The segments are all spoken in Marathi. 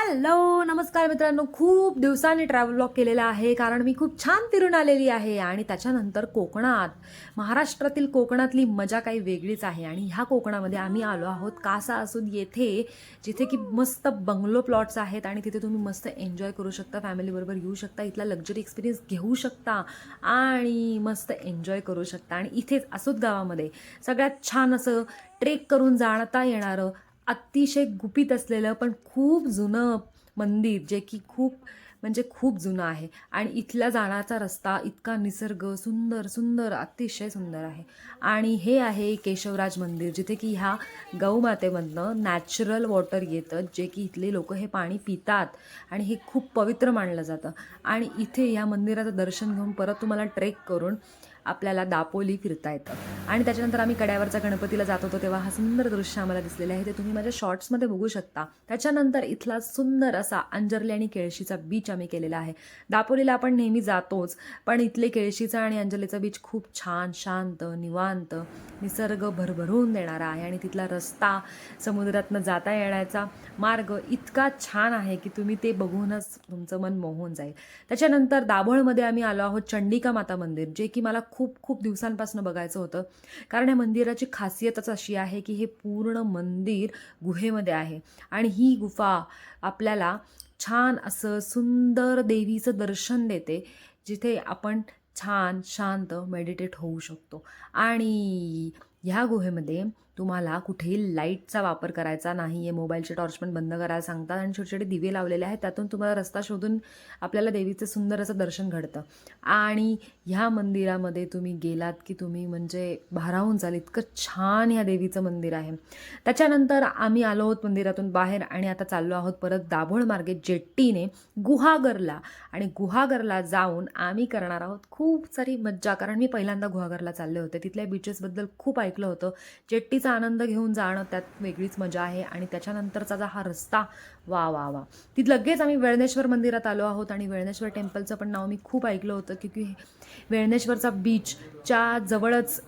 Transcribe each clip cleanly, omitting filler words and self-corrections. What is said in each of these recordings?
हॅलो नमस्कार मित्रांनो, खूप दिवसांनी ट्रॅव्हल ब्लॉग केलेला आहे कारण मी खूप छान फिरून आलेली आहे. आणि त्याच्यानंतर कोकणात, महाराष्ट्रातील कोकणातली मजा काही वेगळीच आहे. आणि ह्या कोकणामध्ये आम्ही आलो आहोत कासा असून येथे, जिथे की मस्त बंगलो प्लॉट्स आहेत आणि तिथे तुम्ही मस्त एन्जॉय करू शकता, फॅमिलीबरोबर येऊ शकता, इथला लक्झरी एक्सपिरियन्स घेऊ शकता आणि मस्त एन्जॉय करू शकता. आणि इथेच असूद गावामध्ये सगळ्यात छान असं ट्रेक करून जाणता येणारं, अतिशय गुपित असलेलं पण खूप जुनं मंदिर, जे की खूप म्हणजे खूप जुनं आहे. आणि इथला जाण्याचा रस्ता इतका निसर्ग सुंदर सुंदर अतिशय सुंदर आहे. आणि हे आहे केशवराज मंदिर, जिथे की ह्या गौमातेमधनं नॅचरल वॉटर येतं, जे की इथले लोक हे पाणी पितात आणि हे खूप पवित्र मानलं जातं. आणि इथे ह्या मंदिराचं दर्शन घेऊन परत तुम्हाला ट्रेक करून आपल्याला दापोली फिरता येतं. आणि त्याच्यानंतर आम्ही कड्यावरच्या गणपतीला जात होतो, तेव्हा हा सुंदर दृश्य आम्हाला दिसलेलं आहे, ते तुम्ही माझ्या शॉर्ट्समध्ये बघू शकता. त्याच्यानंतर इथला सुंदर असा अंजर्ली आणि केळशीचा बीच आम्ही केलेला आहे. दापोलीला आपण नेहमी जातोच, पण इथले केळशीचा आणि अंजर्लीचा बीच खूप छान, शांत, निवांत, निसर्ग भरभरून देणारा आहे. आणि तिथला रस्ता, समुद्रातनं जाता येण्याचा मार्ग इतका छान आहे की तुम्ही ते बघूनच तुमचं मन मोहून जाईल. त्याच्यानंतर दाभोळमध्ये आम्ही आलो आहोत चंडिका माता मंदिर, जे की मला खूप खूप दिवसांपासून बघायचं होतं. कारण या मंदिराची खासियतच अशी आहे की हे पूर्ण मंदिर गुहेमध्ये आहे. आणि ही गुफा आपल्याला छान असं सुंदर देवीचं दर्शन देते, जिथे आपण छान शांत मेडिटेट होऊ शकतो. आणि ह्या गुहेमध्ये तुम्हाला कुठेही लाईटचा वापर करायचा नाही आहे. मोबाईलचे टॉर्च पण बंद करायला सांगतात आणि छोटे छोटे दिवे लावलेले आहेत, त्यातून तुम्हाला रस्ता शोधून आपल्याला देवीचं सुंदर असं दर्शन घडतं. आणि ह्या मंदिरामध्ये तुम्ही गेलात की तुम्ही म्हणजे भारावून जाल, इतकं छान ह्या देवीचं मंदिर आहे. त्याच्यानंतर आम्ही आलो आहोत मंदिरातून बाहेर आणि आता चाललो आहोत परत दाभोळ मार्गे जेट्टीने गुहागरला. आणि गुहागरला जाऊन आम्ही करणार आहोत खूप सारी मज्जा, कारण मी पहिल्यांदा गुहागरला चालले होते. तिथल्या बीचेसबद्दल खूप ऐकलं होतं. जेट्टीचा आनंद घेऊन जाणं त्यात वेगळीच मजा आहे. आणि त्याच्यानंतरचा हा रस्ता, वा वा वा. तिथं लगेच आम्ही वेळणेश्वर मंदिरात आलो आहोत. आणि वेळणेश्वर टेम्पलचं पण नाव मी खूप ऐकलं होतं, की वेळणेश्वरचा बीचच्या जवळच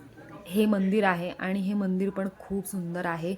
हे मंदिर आहे. आणि हे मंदिर पण खूप सुंदर आहे.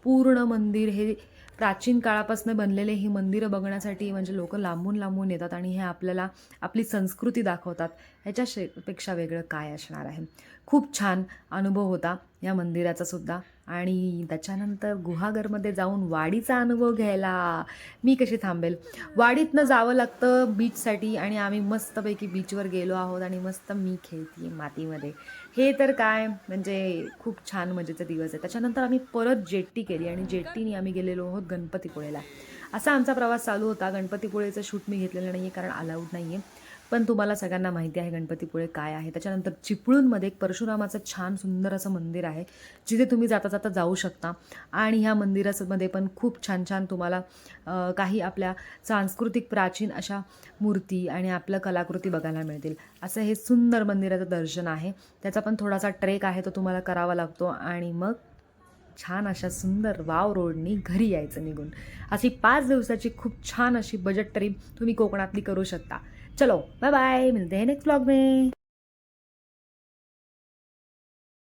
पूर्ण मंदिर हे प्राचीन काळापासून बनलेले ही मंदिरं बघण्यासाठी म्हणजे लोक लांबून लांबून येतात आणि हे आपल्याला आपली संस्कृती दाखवतात. ह्याच्यापेक्षा वेगळं काय असणार आहे. खूप छान अनुभव होता या मंदिराचा सुद्धा. आणि त्याच्यानंतर गुहागरमध्ये जाऊन वाडीचा अनुभव घ्यायला मी कशी थांबेल. वाडीतनं जावं लागतं बीचसाठी. आणि आम्ही मस्तपैकी बीचवर गेलो आहोत आणि मस्त मी खेळते मातीमध्ये. हे तर काय म्हणजे खूप छान मजेचा दिवस आहे. त्याच्यानंतर आम्ही परत जेट्टी केली आणि जेट्टीने आम्ही गेलेलो आहोत गणपतीपुळेला. असा आमचा प्रवास चालू होता. गणपतीपुळेचं शूट मी घेतलेलं नाही आहे कारण अलाउड नाही आहे, पण तुम्हाला सगळ्यांना माहिती आहे गणपतीपुळे काय आहे. त्याच्यानंतर चिपळूणमध्ये एक परशुरामाचं छान सुंदर असं मंदिर आहे, जिथे तुम्ही जाता जाता जाऊ शकता. आणि ह्या मंदिरामध्ये पण खूप छान छान तुम्हाला काही आपल्या सांस्कृतिक प्राचीन अशा मूर्ती आणि आपलं कलाकृती बघायला मिळतील. असं हे सुंदर मंदिराचं दर्शन आहे. त्याचा पण थोडासा ट्रेक आहे, तो तुम्हाला करावा लागतो. आणि मग छान अशा सुंदर वाव रोडनी घरी यायचं निघून. अशी 5 दिवसाची खूप छान अशी बजेट ट्रिप तुम्ही कोकणातली करू शकता. चलो बाय बाय, मिलते हैं नेक्स्ट ब्लॉग में.